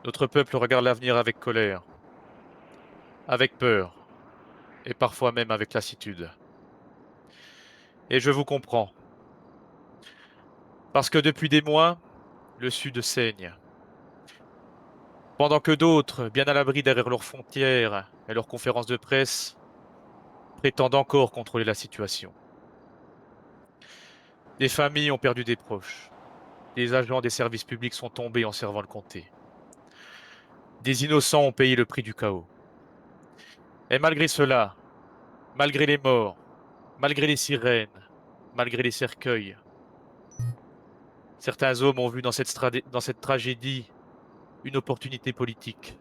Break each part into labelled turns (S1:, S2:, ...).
S1: Notre peuple regarde l'avenir avec colère, avec peur et parfois même avec lassitude. Et je vous comprends, parce que depuis des mois, le Sud saigne. Pendant que d'autres, bien à l'abri derrière leurs frontières et leurs conférences de presse, prétendent encore contrôler la situation. Des familles ont perdu des proches. Des agents des services publics sont tombés en servant le comté. Des innocents ont payé le prix du chaos. Et malgré cela, malgré les morts, malgré les sirènes, malgré les cercueils, certains hommes ont vu dans dans cette tragédie une opportunité politique.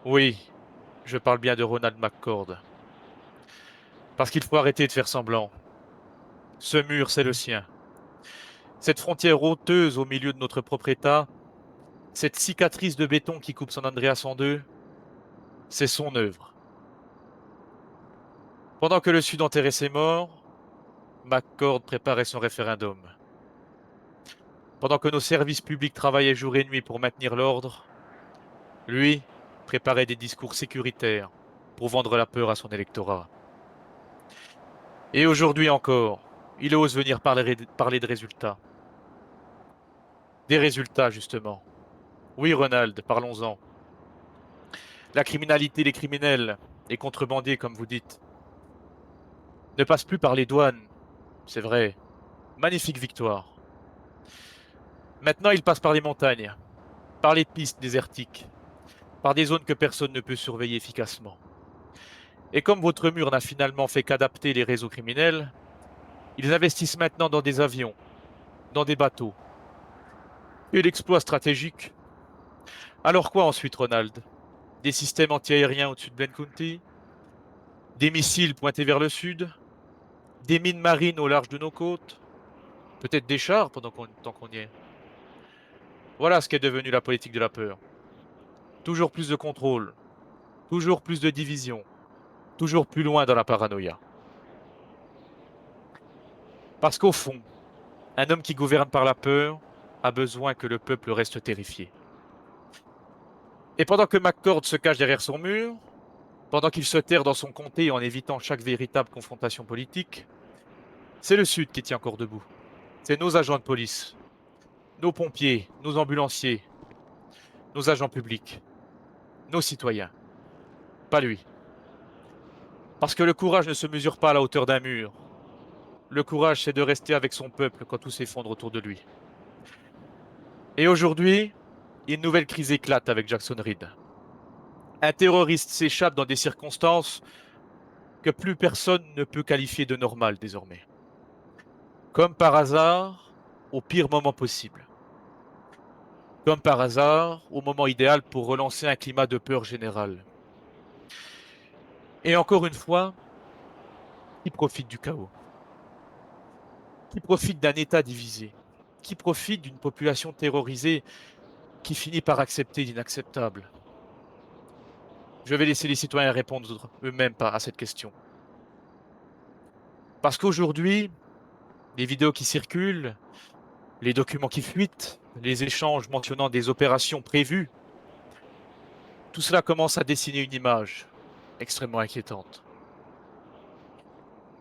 S1: Oui, je parle bien de Ronald McCord. Parce qu'il faut arrêter de faire semblant. Ce mur, c'est le sien. Cette frontière honteuse au milieu de notre propre État, cette cicatrice de béton qui coupe San Andreas en deux, c'est son œuvre. Pendant que le Sud enterrait ses morts, McCord préparait son référendum. Pendant que nos services publics travaillaient jour et nuit pour maintenir l'ordre, lui préparait des discours sécuritaires pour vendre la peur à son électorat. Et aujourd'hui encore, il ose venir parler de résultats. Des résultats, justement. Oui, Ronald, parlons-en. La criminalité, les criminels, les contrebandiers, comme vous dites, ne passent plus par les douanes. C'est vrai. Magnifique victoire. Maintenant, ils passent par les montagnes, par les pistes désertiques, par des zones que personne ne peut surveiller efficacement. Et comme votre mur n'a finalement fait qu'adapter les réseaux criminels, ils investissent maintenant dans des avions, dans des bateaux. Et l'exploit stratégique. Alors quoi ensuite, Ronald? Des systèmes antiaériens au-dessus de Blaine County? Des missiles pointés vers le sud? Des mines marines au large de nos côtes? Peut-être des chars tant qu'on y est. Voilà ce qu'est devenu la politique de la peur. Toujours plus de contrôle, toujours plus de division, toujours plus loin dans la paranoïa. Parce qu'au fond, un homme qui gouverne par la peur a besoin que le peuple reste terrifié. Et pendant que McCord se cache derrière son mur, pendant qu'il se terre dans son comté en évitant chaque véritable confrontation politique, c'est le Sud qui tient encore debout. C'est nos agents de police, nos pompiers, nos ambulanciers, nos agents publics, nos citoyens. Pas lui. Parce que le courage ne se mesure pas à la hauteur d'un mur. Le courage, c'est de rester avec son peuple quand tout s'effondre autour de lui. Et aujourd'hui, une nouvelle crise éclate avec Jackson Reed. Un terroriste s'échappe dans des circonstances que plus personne ne peut qualifier de normales désormais. Comme par hasard, au pire moment possible. Comme par hasard, au moment idéal pour relancer un climat de peur générale. Et encore une fois, qui profite du chaos? Qui profite d'un État divisé? Qui profite d'une population terrorisée qui finit par accepter l'inacceptable? Je vais laisser les citoyens répondre eux-mêmes à cette question. Parce qu'aujourd'hui, les vidéos qui circulent, les documents qui fuitent, les échanges mentionnant des opérations prévues, tout cela commence à dessiner une image extrêmement inquiétante.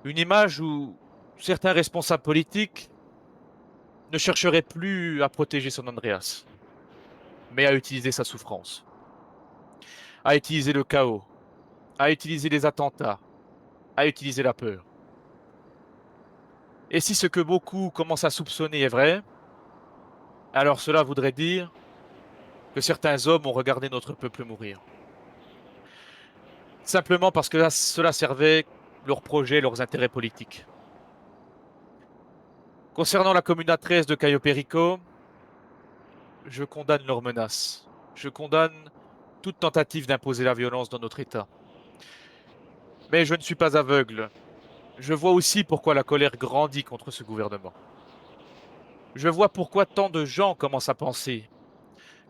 S1: Une image où certains responsables politiques ne chercheraient plus à protéger son Andreas, mais à utiliser sa souffrance, à utiliser le chaos, à utiliser les attentats, à utiliser la peur. Et si ce que beaucoup commencent à soupçonner est vrai, alors cela voudrait dire que certains hommes ont regardé notre peuple mourir. Simplement parce que cela servait leurs projets, leurs intérêts politiques. Concernant la Comuna 13 de Cayo Perico, je condamne leurs menaces. Je condamne toute tentative d'imposer la violence dans notre État. Mais je ne suis pas aveugle. Je vois aussi pourquoi la colère grandit contre ce gouvernement. Je vois pourquoi tant de gens commencent à penser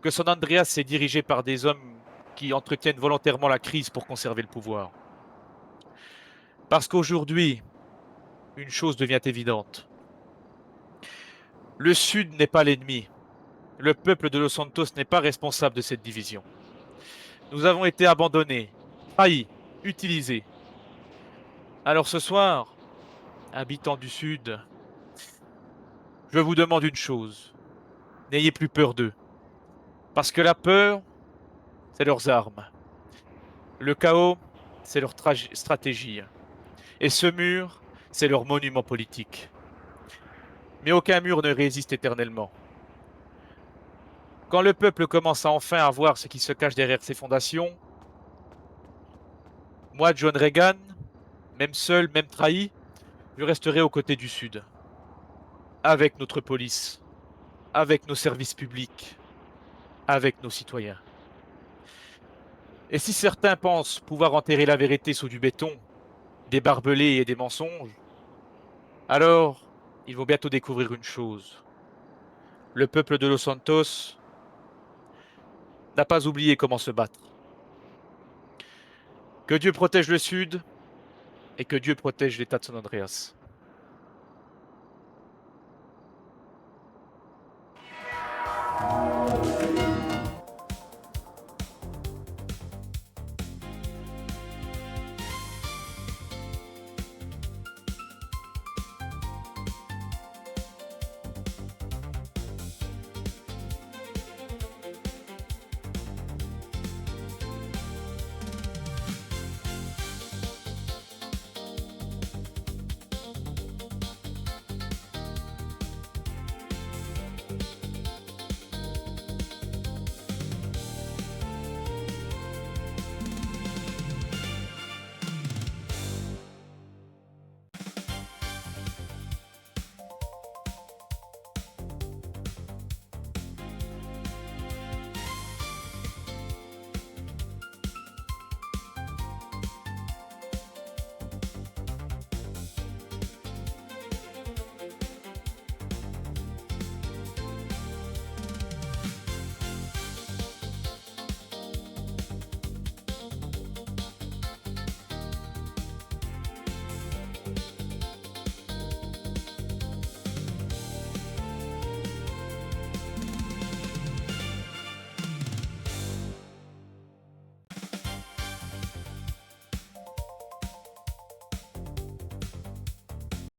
S1: que son Andreas est dirigé par des hommes qui entretiennent volontairement la crise pour conserver le pouvoir. Parce qu'aujourd'hui, une chose devient évidente. Le Sud n'est pas l'ennemi. Le peuple de Los Santos n'est pas responsable de cette division. Nous avons été abandonnés, trahis, utilisés. Alors ce soir, habitants du Sud, je vous demande une chose. N'ayez plus peur d'eux. Parce que la peur, c'est leurs armes. Le chaos, c'est leur stratégie. Et ce mur, c'est leur monument politique. Mais aucun mur ne résiste éternellement. Quand le peuple commence à enfin à voir ce qui se cache derrière ses fondations, moi, John Reagan, même seul, même trahi, je resterai aux côtés du Sud. Avec notre police, avec nos services publics, avec nos citoyens. Et si certains pensent pouvoir enterrer la vérité sous du béton, des barbelés et des mensonges, alors ils vont bientôt découvrir une chose. Le peuple de Los Santos n'a pas oublié comment se battre. Que Dieu protège le Sud et que Dieu protège l'État de San Andreas.